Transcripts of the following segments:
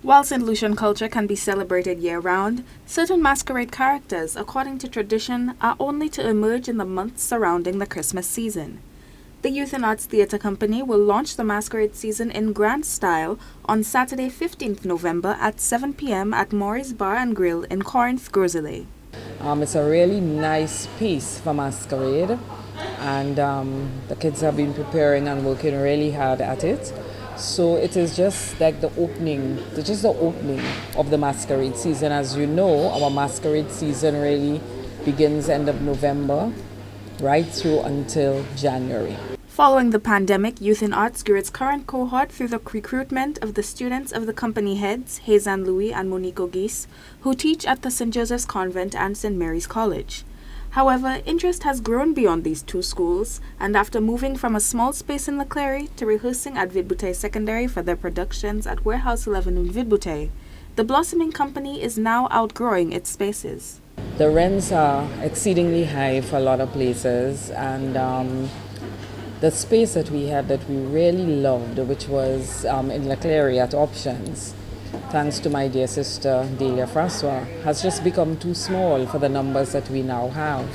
While Saint Lucian culture can be celebrated year-round, certain masquerade characters, according to tradition, are only to emerge in the months surrounding the Christmas season. The Youth and Arts Theatre Company will launch the Masquerade season in grand style on Saturday 15th November at 7 p.m. at Marisule Bar and Grill in Corinth, Marisule. It's a really nice piece for Masquerade, and the kids have been preparing and working really hard at it. So it is just like the opening of the Masquerade season. As you know, our Masquerade season really begins end of November, right through until January. Following the pandemic, Youth in Arts grew its current cohort through the recruitment of the students of the company heads, Saint Louis and Monique Auguste, who teach at the St. Joseph's Convent and St. Mary's College. However, interest has grown beyond these two schools, and after moving from a small space in Leclerc to rehearsing at Vide-Bouteille Secondary for their productions at Warehouse 11 in Vide-Bouteille, the blossoming company is now outgrowing its spaces. The rents are exceedingly high for a lot of places, and the space that we had that we really loved, which was in Leclerc at Options, thanks to my dear sister Delia Francois, has just become too small for the numbers that we now have.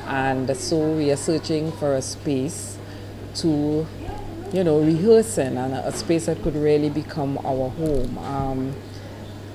And so we are searching for a space to, rehearse in, and a space that could really become our home.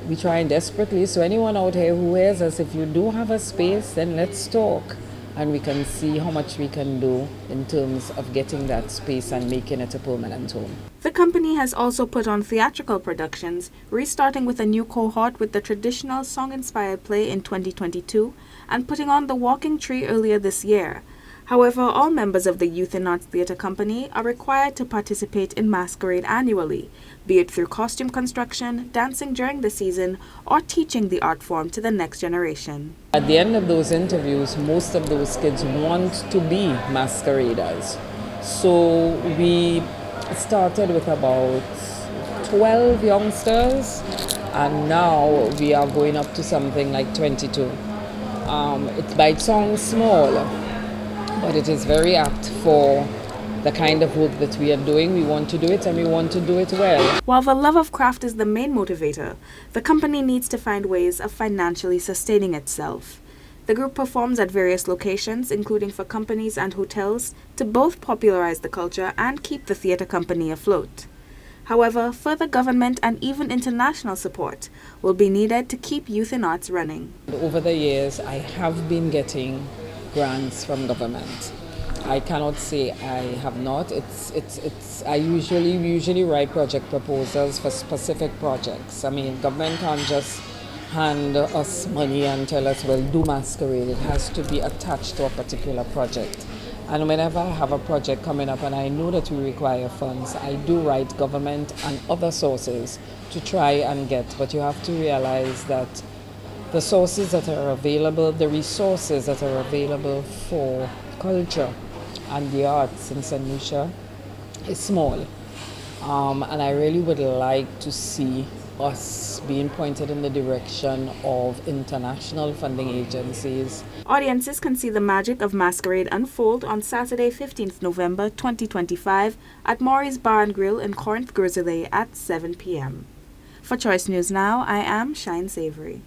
We're trying desperately, so anyone out here who hears us, if you do have a space, then let's talk. And we can see how much we can do in terms of getting that space and making it a permanent home. The company has also put on theatrical productions, restarting with a new cohort with the traditional song-inspired play in 2022 and putting on The Walking Tree earlier this year. However, all members of the Youth and Arts Theatre Company are required to participate in Masquerade annually, be it through costume construction, dancing during the season, or teaching the art form to the next generation. At the end of those interviews, most of those kids want to be masqueraders. So we started with about 12 youngsters, and now we are going up to something like 22. It might sound small, but it is very apt for the kind of work that we are doing. We want to do it, and we want to do it well. While the love of craft is the main motivator, the company needs to find ways of financially sustaining itself. The group performs at various locations, including for companies and hotels, to both popularize the culture and keep the theatre company afloat. However, further government and even international support will be needed to keep Youth in Arts running. Over the years, I have been getting grants from government. I cannot say I have not. I usually write project proposals for specific projects. I mean, government can't just hand us money and tell us, well, do Masquerade. It has to be attached to a particular project. And whenever I have a project coming up and I know that we require funds, I do write government and other sources to try and get. But you have to realize that the sources that are available, the resources that are available for culture and the arts in St. Lucia is small. And I really would like to see us being pointed in the direction of international funding agencies. Audiences can see the magic of Masquerade unfold on Saturday 15th November 2025 at Marisule Bar and Grill in Corinth, Marisule at 7 p.m. For Choice News Now, I am Shine Savory.